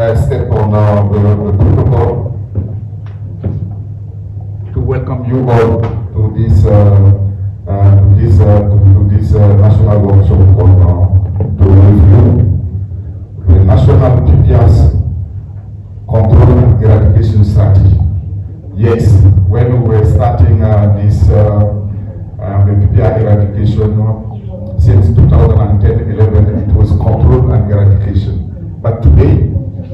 step on the protocol to welcome you all to this national workshop on to review the national PPR's control and eradication strategy. Yes, when we were starting the PPR eradication since 2010-11, it was control and eradication. But today,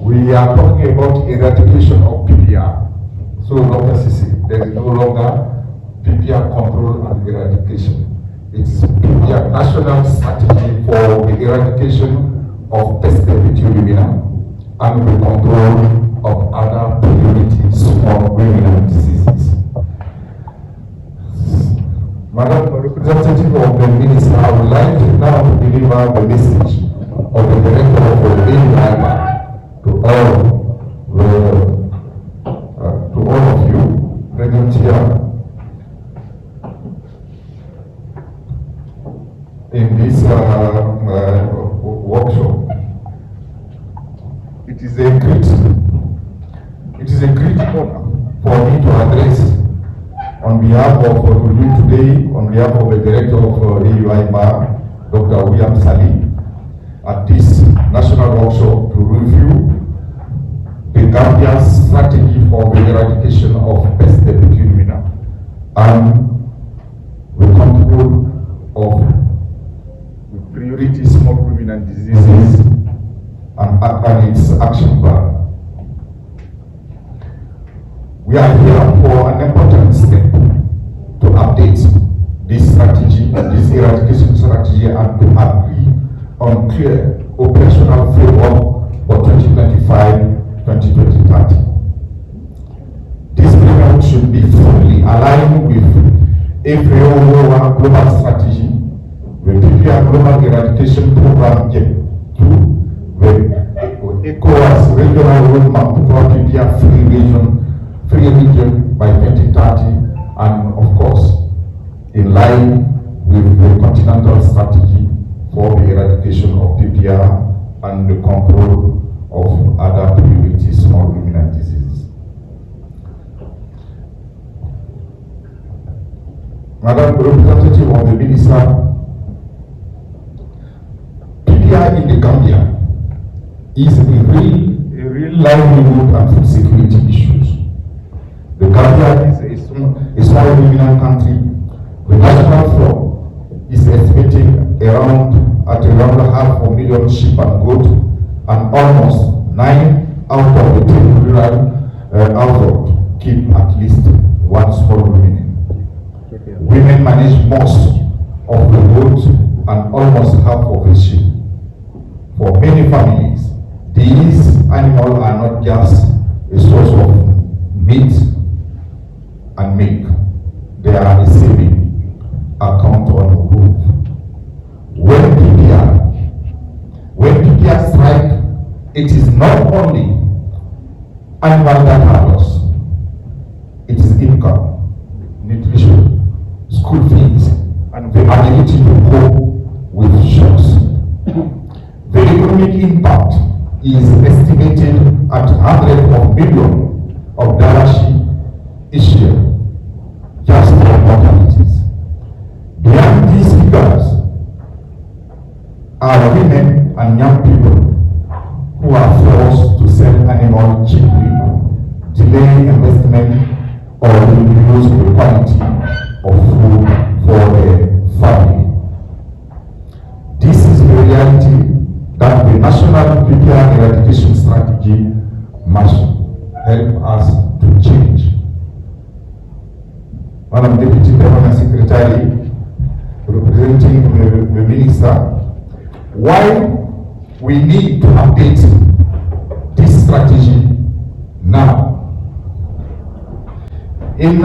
we are talking about eradication of PPR. So, Dr. Sisi, there is no longer PPR control and eradication. It is PPR national strategy for the eradication of pest epidemic and the control of other priority small ruminant diseases. Madam Representative of the Minister, I would like to now deliver the message of the Director of the Hiver to all of you present here in this workshop. It is a great honor for me to address on behalf of you today, on behalf of the Director of Hiver, Dr. William Sali, at this national workshop to review the Gambia's strategy for the eradication of pest epidemic and the control of the priority small ruminant diseases and its action plan. We are here for an important step to update this strategy, this eradication strategy, and to agree on clear operational framework for 2025-2030. This framework should be fully aligned with every overall global strategy, the PPR Global Eradication Program J2, the ECOWAS Regional Roadmap for PPR free region by 2030, and of course, in line with the continental strategy for the eradication of PPR and the control of other priority small ruminant diseases. Madam Representative of the Minister, PPR in the Gambia is a real livelihood and food security issues. The Gambia is a small ruminant country. The national flow is estimated at around 500,000 sheep and goat, and almost 9 out of the 10 rural households keep at least one small ruminant. Women manage most of the goats and almost half of the sheep. For many families, these animals are not just a source of meat and milk, they are a saving account on the roof. When PPR strike, it is not only animal that are lost, it is income, nutrition, school fees, and the ability to cope with shocks. The economic impact is estimated at hundreds of millions of dollars each year, just for mortalities. Behind these figures are women and young people who are forced to sell animals cheaply, delay investment, or reduce the quality of food for their family. This is the reality that the national PPR eradication strategy must help us to change. Madam Deputy Permanent Secretary, representing the Minister, why we need to update this strategy now. May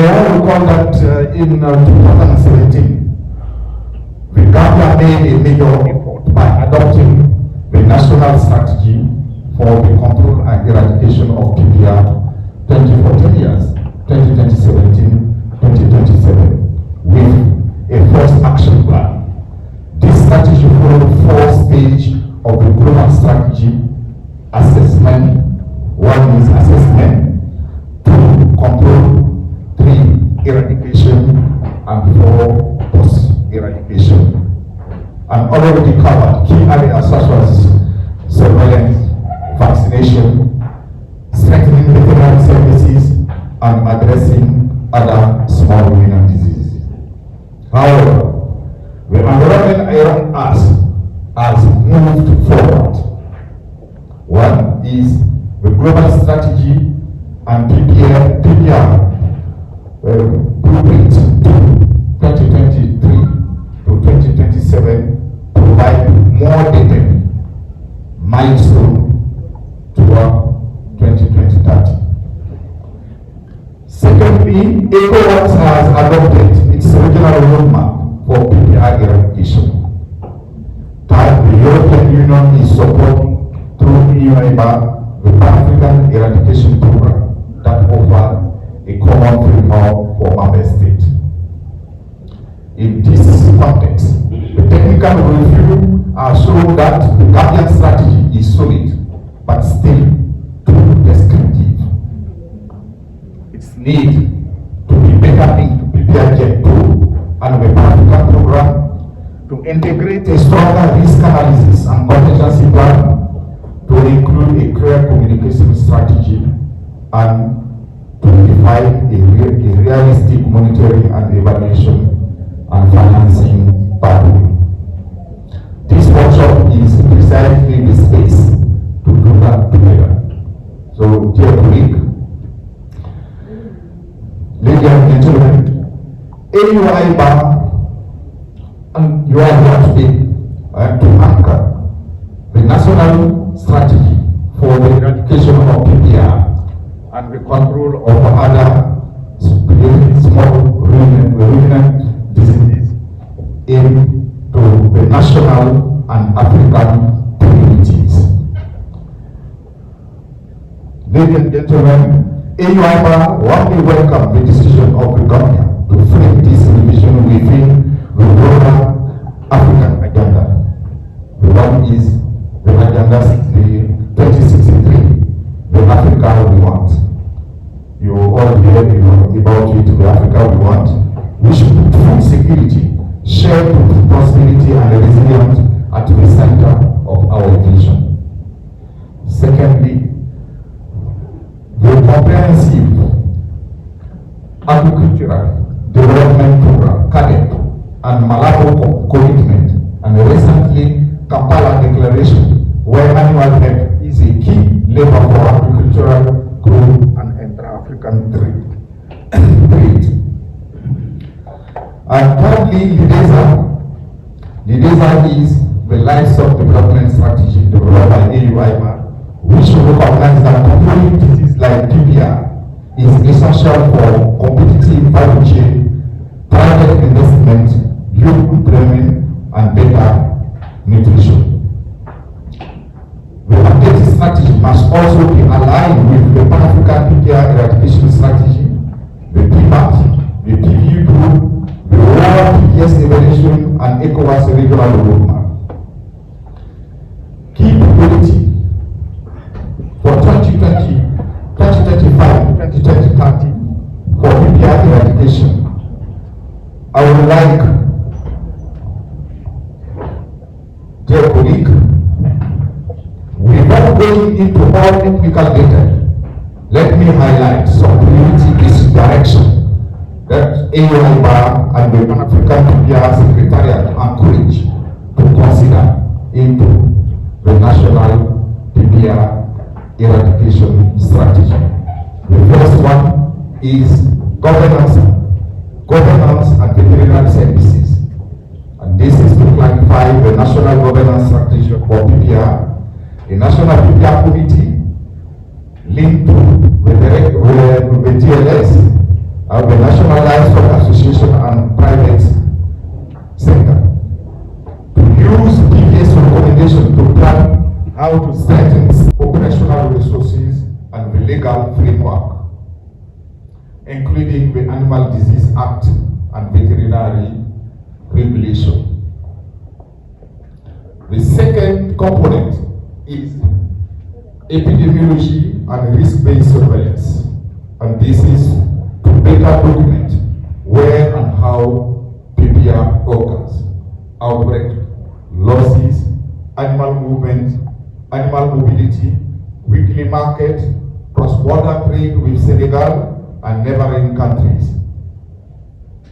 I recall that in 2017, the Gambia made a major effort by adopting the national strategy for the control and eradication of PPR 2014 years, 2017, with a first action plan. This strategy followed 4 stages of the global strategy assessment. One is assessment, 2, control, 3, eradication, and 4, post-eradication. And already covered key areas such as surveillance, vaccination, strengthening veterinary services, and addressing other small ruminant diseases. However, the environment around us has moved forward. One is the global strategy and PPR blueprint 2023 to 2027 provide more detailed milestone toward 2030. Secondly, ECOWAS has adopted its regional roadmap for PPR eradication. Third, the European Union is supporting through Hiver the Pan-African Eradication Program that offers a common framework for member states. In this context, the technical review has shown that the Gambian strategy is solid, but still too descriptive. Its need to be better linked to PPR 2 and the Pan-African Program, to integrate a stronger risk analysis and contingency plan, to include a clear communication strategy, and to define a realistic monitoring and evaluation and financing pathway. This workshop is precisely the space to do that together. So, dear colleague, ladies and gentlemen, AUI and you are here today to anchor the national strategy for the eradication of PPR and the control of other small ruminant diseases into the national and African communities. Ladies and gentlemen, AUI warmly welcome the decision of the government to frame this revision within the broader African agenda. The one is the agenda 2063, the Africa we want. You all hear about it, the Africa we want, which put food security, shared prosperity and resilience at the center of our vision. Secondly, the comprehensive agricultural development program, CADEP, and Malabo commitment, and recently Kampala Declaration, where animal health is a key lever for agricultural growth and intra-African trade. And thirdly, LIDESA is the livestock development strategy developed by AUI, which recognizes that controlling diseases like PPR is essential for competitive value chain, private investment, youth employment, and better nutrition. The updated strategy must also be aligned with the Pan-African PPR eradication strategy, the PPAT, the PVU group, the World PPS evaluation, and ECOWAS regional roadmap. Key priority for 2020, 2035, 2030 for PPR eradication. I would like, dear colleague, without going into all technical data, let me highlight some priority this direction that AUI and the Pan-African PPR Secretariat encourage to consider into the national PPR eradication strategy. The first one is governance and veterinary services. And this is to clarify the national governance strategy for PPR. A national PPR committee linked to the DLS, the National Livestock Association and private sector, to use PPS recommendation to plan how to strengthen operational resources and the legal framework, including the Animal Disease Act and veterinary regulation. The second component is epidemiology, and risk-based surveillance. And this is to better document where and how PPR occurs, outbreak, losses, animal movement, animal mobility, weekly market, cross-border trade with Senegal and neighboring countries.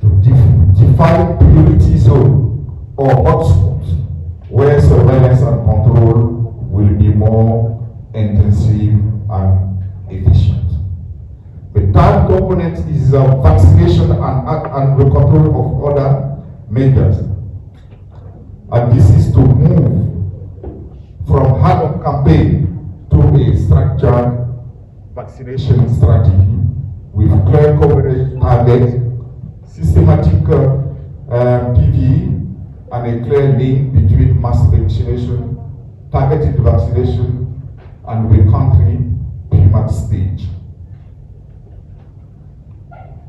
To define priority zone or hotspots where surveillance and control will be more intensive and efficient. The third component is vaccination and the control of other measures. And this is to move from hard campaign to a structured vaccination strategy with clear coverage targets, systematic PV, and a clear link between mass vaccination, targeted vaccination, and the country PMAT stage.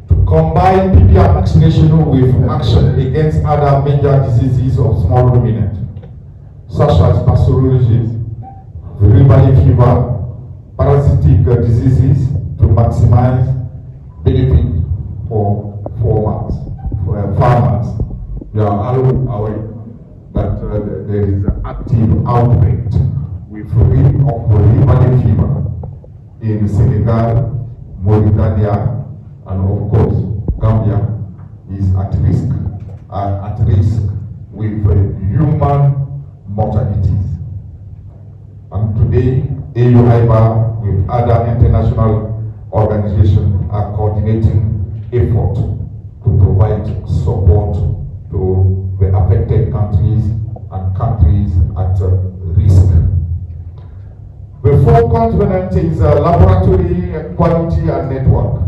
To combine PPR vaccination with action against other major diseases of small ruminant, such as pasteurolosis, cerebral fever, parasitic diseases, to maximize benefit for farmers. We are all aware that there is an active outbreak with cerebral fever in Senegal, Mauritania, and of course Gambia is at risk with human mortalities. And today, Hiver with other international organizations are coordinating effort to provide support to the affected countries and countries at risk. The fourth component is laboratory quality and network.